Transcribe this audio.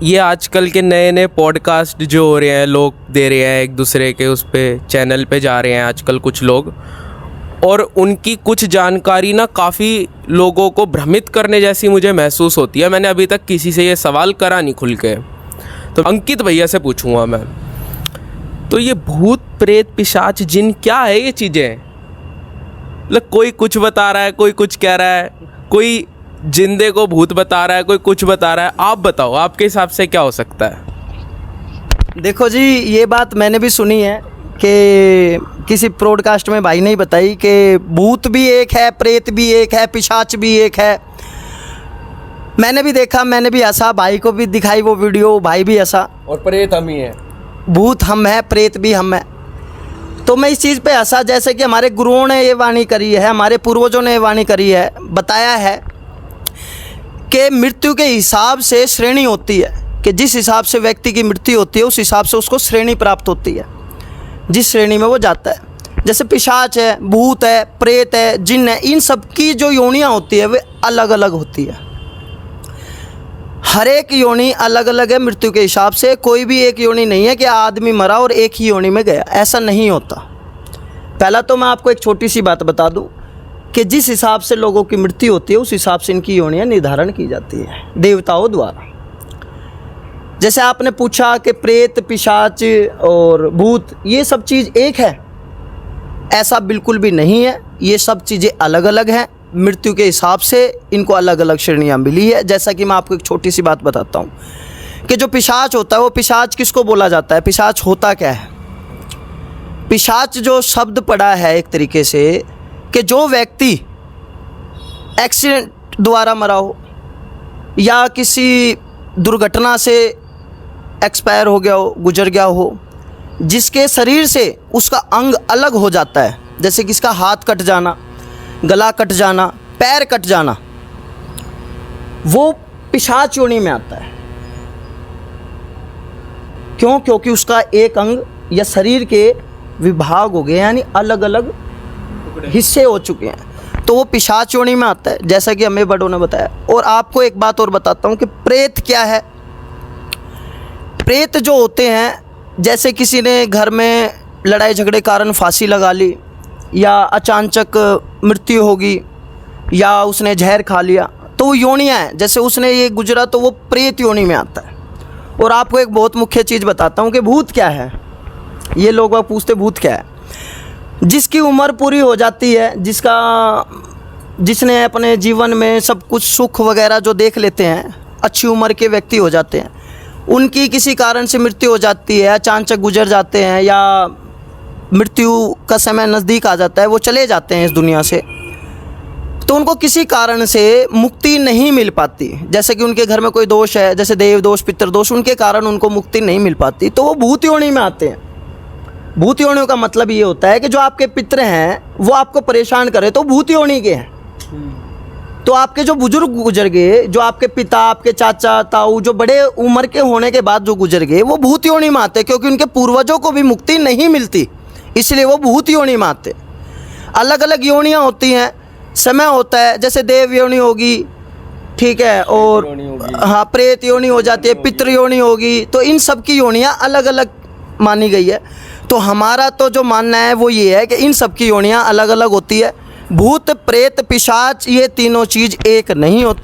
ये आजकल के नए नए पॉडकास्ट जो हो रहे हैं, लोग दे रहे हैं एक दूसरे के उस पे चैनल पे जा रहे हैं आजकल कुछ लोग, और उनकी कुछ जानकारी ना काफ़ी लोगों को भ्रमित करने जैसी मुझे महसूस होती है। मैंने अभी तक किसी से ये सवाल करा नहीं खुल के, तो अंकित भैया से पूछूंगा मैं। तो ये भूत प्रेत पिशाच जिन क्या है ये चीज़ें? मतलब कोई कुछ बता रहा है, कोई कुछ कह रहा है, कोई जिंदे को भूत बता रहा है, कोई कुछ बता रहा है। आप बताओ आपके हिसाब से क्या हो सकता है? देखो जी, ये बात मैंने भी सुनी है कि किसी ब्रॉडकास्ट में भाई ने बताई कि भूत भी एक है, प्रेत भी एक है, पिशाच भी एक है। मैंने भी देखा, मैंने भी हंसा, भाई को भी दिखाई वो वीडियो, भाई भी हंसा। और प्रेत हम ही है, भूत हम है, प्रेत भी हम है। तो मैं इस चीज़ पे हंसा, जैसे कि हमारे गुरुओं ने ये वाणी करी है, हमारे पूर्वजों ने ये वाणी करी है, बताया है कि मृत्यु के हिसाब से श्रेणी होती है, कि जिस हिसाब से व्यक्ति की मृत्यु होती है उस हिसाब से उसको श्रेणी प्राप्त होती है, जिस श्रेणी में वो जाता है। जैसे पिशाच है, भूत है, प्रेत है, जिन्न है, इन सब की जो योनियाँ होती है वे अलग अलग होती है। हर एक योनि अलग अलग है मृत्यु के हिसाब से। कोई भी एक योनि नहीं है कि आदमी मरा और एक ही योनि में गया, ऐसा नहीं होता। पहला तो मैं आपको एक छोटी सी बात बता दूं कि जिस हिसाब से लोगों की मृत्यु होती है उस हिसाब से इनकी योनियाँ निर्धारण की जाती है देवताओं द्वारा। जैसे आपने पूछा कि प्रेत, पिशाच और भूत ये सब चीज़ एक है, ऐसा बिल्कुल भी नहीं है। ये सब चीज़ें अलग अलग हैं, मृत्यु के हिसाब से इनको अलग अलग श्रेणियाँ मिली है। जैसा कि मैं आपको एक छोटी सी बात बताता हूँ कि जो पिशाच होता है वो पिशाच किसको बोला जाता है, पिशाच होता क्या है? पिशाच जो शब्द पड़ा है एक तरीके से कि जो व्यक्ति एक्सीडेंट द्वारा मरा हो या किसी दुर्घटना से एक्सपायर हो गया हो, गुजर गया हो, जिसके शरीर से उसका अंग अलग हो जाता है, जैसे किसका हाथ कट जाना, गला कट जाना, पैर कट जाना, वो पिशाच योनि में आता है। क्यों? क्योंकि उसका एक अंग या शरीर के विभाग हो गए, यानी अलग अलग हिस्से हो चुके हैं, तो वो पिशाच योनि में आता है, जैसा कि हमें बड़ों ने बताया। और आपको एक बात और बताता हूँ कि प्रेत क्या है। प्रेत जो होते हैं, जैसे किसी ने घर में लड़ाई झगड़े कारण फांसी लगा ली, या अचानक मृत्यु होगी, या उसने जहर खा लिया, तो वो योनियाँ हैं। जैसे उसने ये गुजरा तो वो प्रेत योनि में आता है। और आपको एक बहुत मुख्य चीज़ बताता हूँ कि भूत क्या है। ये लोग पूछते भूत क्या है? जिसकी उम्र पूरी हो जाती है, जिसने अपने जीवन में सब कुछ सुख वगैरह जो देख लेते हैं, अच्छी उम्र के व्यक्ति हो जाते हैं, उनकी किसी कारण से मृत्यु हो जाती है, अचानक गुजर जाते हैं, या मृत्यु का समय नज़दीक आ जाता है, वो चले जाते हैं इस दुनिया से, तो उनको किसी कारण से मुक्ति नहीं मिल पाती। जैसे कि उनके घर में कोई दोष है, जैसे देव दोष, पितृ दोष, उनके कारण उनको मुक्ति नहीं मिल पाती, तो वो भूत योनि में आते हैं। भूत योनियों का मतलब ये होता है कि जो आपके पितृ हैं वो आपको परेशान करे तो भूत योनि के हैं। तो आपके जो बुजुर्ग गुजर गए, जो आपके पिता, आपके चाचा, ताऊ, जो बड़े उम्र के होने के बाद जो गुजर गए, वो भूत योनि में आते, क्योंकि उनके पूर्वजों को भी मुक्ति नहीं मिलती, इसलिए वो भूत योनि में आते। अलग अलग योनियाँ होती हैं, समय होता है, जैसे देव योनि होगी, ठीक है, और हाँ प्रेत योनि हो जाती है, पितृ योनि होगी, तो इन सब की योनियाँ अलग अलग मानी गई है। तो हमारा तो जो मानना है वो ये है कि इन सब की योनियाँ अलग अलग होती है। भूत, प्रेत, पिशाच ये तीनों चीज़ एक नहीं होती।